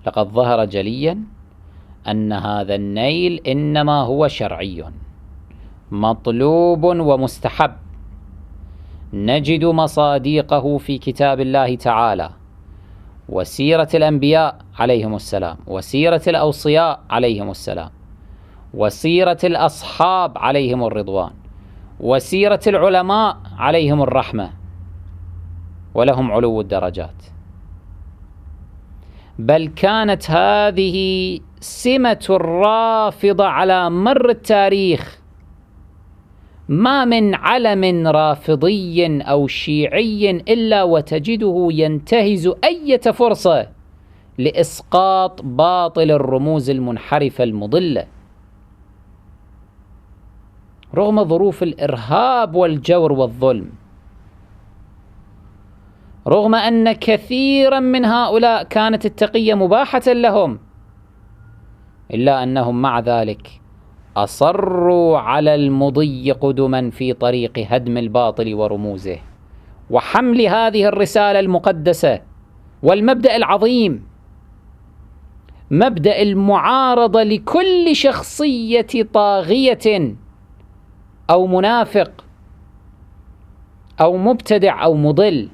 لقد ظهر جليا أن هذا النيل إنما هو شرعي مطلوب ومستحب، نجد مصاديقه في كتاب الله تعالى وسيرة الأنبياء عليهم السلام، وسيرة الأوصياء عليهم السلام، وسيرة الأصحاب عليهم الرضوان، وسيرة العلماء عليهم الرحمة ولهم علو الدرجات. بل كانت هذه سمة الرافضة على مر التاريخ، ما من علم رافضي أو شيعي إلا وتجده ينتهز أي فرصة لإسقاط باطل الرموز المنحرفة المضلة، رغم ظروف الإرهاب والجور والظلم، رغم أن كثيرا من هؤلاء كانت التقية مباحة لهم، إلا أنهم مع ذلك أصروا على المضي قدما في طريق هدم الباطل ورموزه، وحمل هذه الرسالة المقدسة والمبدأ العظيم، مبدأ المعارضة لكل شخصية طاغية أو منافق أو مبتدع أو مضل.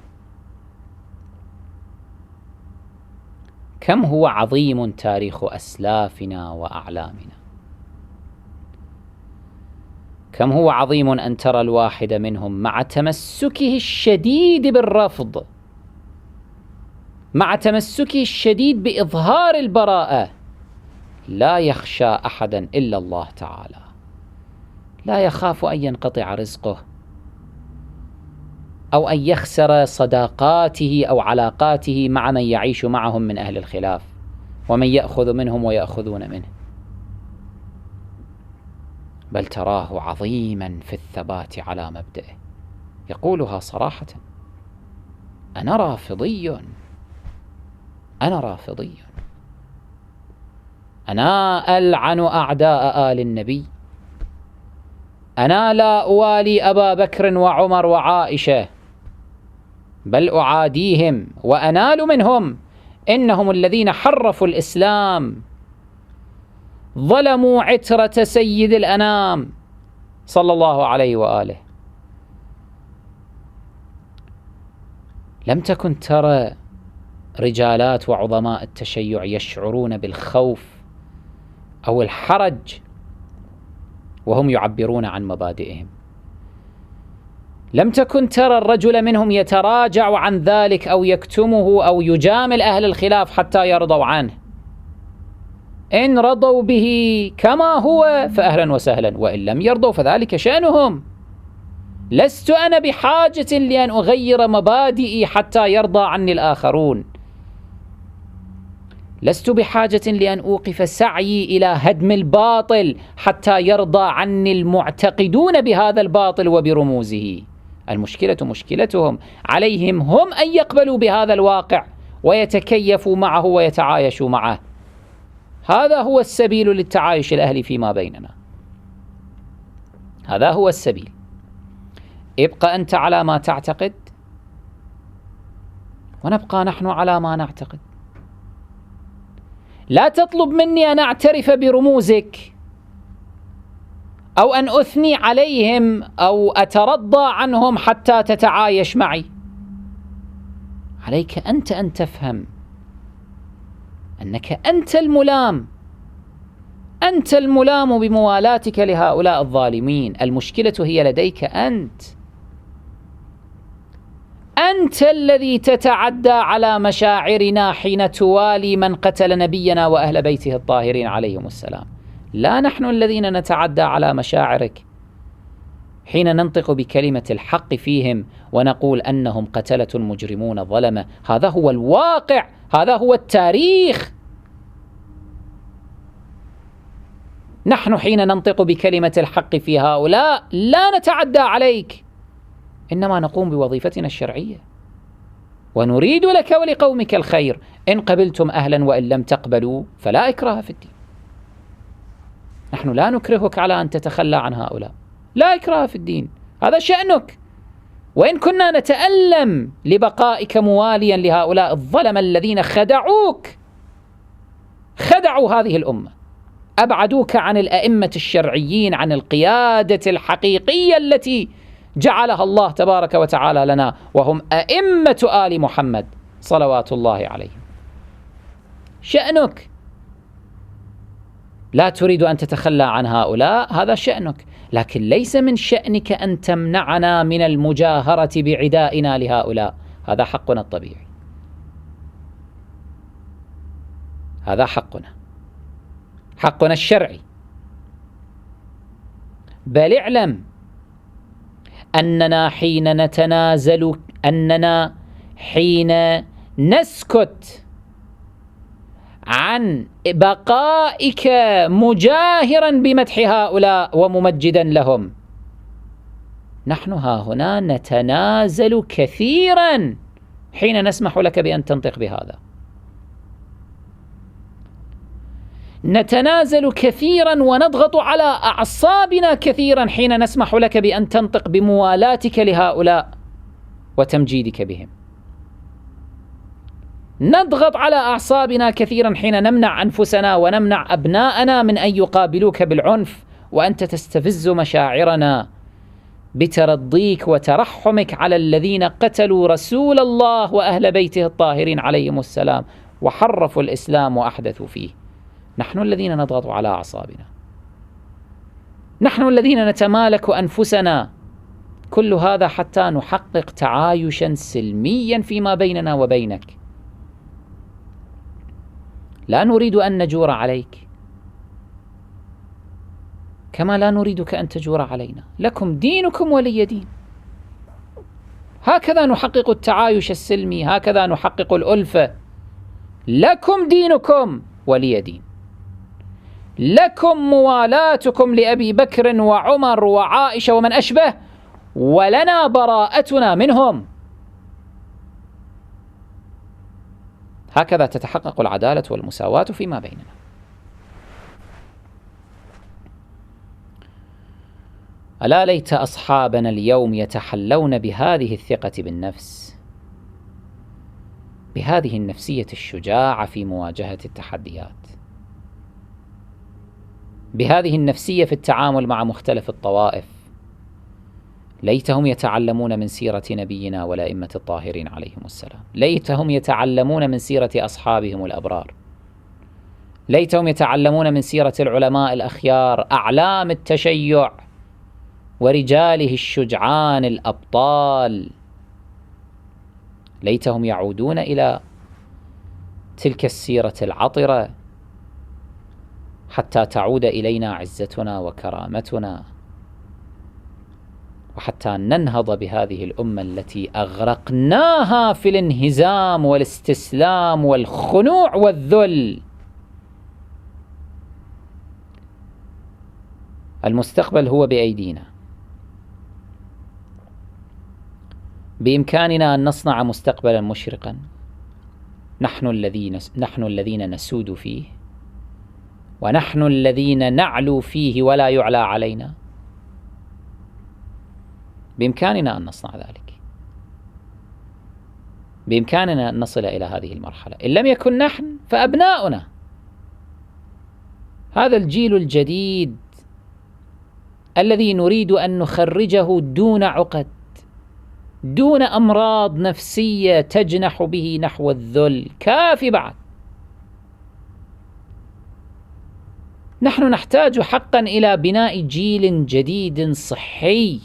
كم هو عظيم تاريخ أسلافنا وأعلامنا، كم هو عظيم أن ترى الواحد منهم مع تمسكه الشديد بالرفض، مع تمسكه الشديد بإظهار البراءة، لا يخشى أحدا إلا الله تعالى، لا يخاف أن ينقطع رزقه أو أن يخسر صداقاته أو علاقاته مع من يعيش معهم من أهل الخلاف ومن يأخذ منهم ويأخذون منه، بل تراه عظيما في الثبات على مبدئه، يقولها صراحة: أنا رافضي، أنا رافضي، أنا ألعن أعداء آل النبي، أنا لا أوالي أبا بكر وعمر وعائشة، بل أعاديهم وأنال منهم، إنهم الذين حرفوا الإسلام، ظلموا عترة سيد الأنام صلى الله عليه وآله. لم تكن ترى رجالات وعظماء التشيع يشعرون بالخوف أو الحرج وهم يعبرون عن مبادئهم، لم تكن ترى الرجل منهم يتراجع عن ذلك أو يكتمه أو يجامل أهل الخلاف حتى يرضوا عنه. إن رضوا به كما هو فأهلا وسهلا، وإن لم يرضوا فذلك شأنهم. لست أنا بحاجة لأن أغير مبادئي حتى يرضى عني الآخرون، لست بحاجة لأن أوقف سعيي إلى هدم الباطل حتى يرضى عني المعتقدون بهذا الباطل وبرموزه. المشكلة مشكلتهم، عليهم هم أن يقبلوا بهذا الواقع ويتكيفوا معه ويتعايشوا معه. هذا هو السبيل للتعايش الأهلي فيما بيننا، هذا هو السبيل. ابقى أنت على ما تعتقد ونبقى نحن على ما نعتقد. لا تطلب مني أن أعترف برموزك أو أن أثني عليهم أو أترضى عنهم حتى تتعايش معي. عليك أنت أن تفهم أنك أنت الملام، أنت الملام بموالاتك لهؤلاء الظالمين. المشكلة هي لديك أنت، أنت الذي تتعدى على مشاعرنا حين توالي من قتل نبينا وأهل بيته الطاهرين عليهم السلام، لا نحن الذين نتعدى على مشاعرك حين ننطق بكلمة الحق فيهم ونقول أنهم قتلة مجرمون ظلمة. هذا هو الواقع، هذا هو التاريخ. نحن حين ننطق بكلمة الحق في هؤلاء لا نتعدى عليك، إنما نقوم بوظيفتنا الشرعية ونريد لك ولقومك الخير. إن قبلتم أهلا وإن لم تقبلوا فلا إكراه في الدين. نحن لا نكرهك على أن تتخلى عن هؤلاء، لا إكراه في الدين، هذا شأنك. وإن كنا نتألم لبقائك مواليا لهؤلاء الظلمة الذين خدعوك ضيعوا هذه الأمة، أبعدوك عن الأئمة الشرعيين، عن القيادة الحقيقية التي جعلها الله تبارك وتعالى لنا، وهم أئمة آل محمد صلوات الله عليهم. شأنك، لا تريد أن تتخلى عن هؤلاء، هذا شأنك، لكن ليس من شأنك أن تمنعنا من المجاهرة بعدائنا لهؤلاء. هذا حقنا الطبيعي، هذا حقنا الشرعي. بل اعلم أننا حين نسكت عن بقائك مجاهرا بمدح هؤلاء وممجدا لهم، نحن هنا نتنازل كثيرا حين نسمح لك بأن تنطق بهذا، نتنازل كثيرا ونضغط على أعصابنا كثيرا حين نسمح لك بأن تنطق بموالاتك لهؤلاء وتمجيدك بهم. نضغط على أعصابنا كثيرا حين نمنع أنفسنا ونمنع أبناءنا من أن يقابلوك بالعنف، وأنت تستفز مشاعرنا بترضيك وترحمك على الذين قتلوا رسول الله وأهل بيته الطاهرين عليهم السلام وحرفوا الإسلام وأحدثوا فيه. نحن الذين نضغط على أعصابنا، نحن الذين نتمالك أنفسنا، كل هذا حتى نحقق تعايشا سلميا فيما بيننا وبينك. لا نريد أن نجور عليك كما لا نريدك أن تجور علينا. لكم دينكم ولي دين. هكذا نحقق التعايش السلمي، هكذا نحقق الألفة. لكم دينكم ولي دين، لكم موالاتكم لأبي بكر وعمر وعائشة ومن أشبه، ولنا براءتنا منهم. هكذا تتحقق العدالة والمساواة فيما بيننا. ألا ليت أصحابنا اليوم يتحلون بهذه الثقة بالنفس، بهذه النفسية الشجاعة في مواجهة التحديات، بهذه النفسية في التعامل مع مختلف الطوائف. ليتهم يتعلمون من سيرة نبينا والأئمة الطاهرين عليهم السلام، ليتهم يتعلمون من سيرة أصحابهم الأبرار، ليتهم يتعلمون من سيرة العلماء الأخيار أعلام التشيع ورجاله الشجعان الأبطال. ليتهم يعودون إلى تلك السيرة العطرة حتى تعود إلينا عزتنا وكرامتنا، وحتى ننهض بهذه الأمة التي أغرقناها في الانهزام والاستسلام والخنوع والذل. المستقبل هو بأيدينا، بإمكاننا أن نصنع مستقبلا مشرقا. نحن الذين نسود فيه، ونحن الذين نعلو فيه ولا يعلى علينا. بإمكاننا أن نصنع ذلك، بإمكاننا أن نصل إلى هذه المرحلة. إن لم يكن نحن فأبناؤنا، هذا الجيل الجديد الذي نريد أن نخرجه دون عقد، دون أمراض نفسية تجنح به نحو الذل. كافي بعد. نحن نحتاج حقا إلى بناء جيل جديد صحي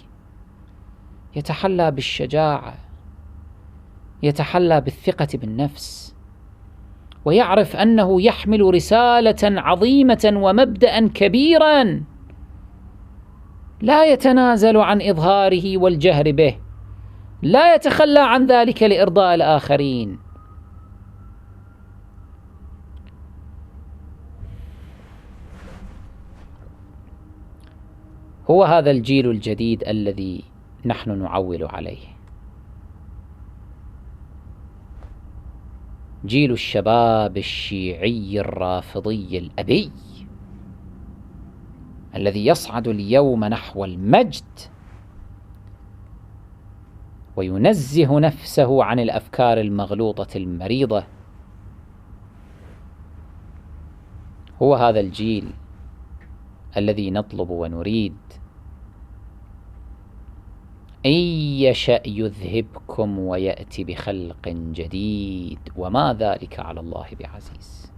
يتحلى بالشجاعة، يتحلى بالثقة بالنفس، ويعرف أنه يحمل رسالة عظيمة ومبدأ كبيرا لا يتنازل عن إظهاره والجهر به، لا يتخلى عن ذلك لإرضاء الآخرين. هو هذا الجيل الجديد الذي نحن نعول عليه، جيل الشباب الشيعي الرافضي الأبي الذي يصعد اليوم نحو المجد وينزه نفسه عن الأفكار المغلوطة المريضة، هو هذا الجيل الذي نطلب ونريد. إن يشأ يذهبكم ويأتي بخلق جديد وما ذلك على الله بعزيز.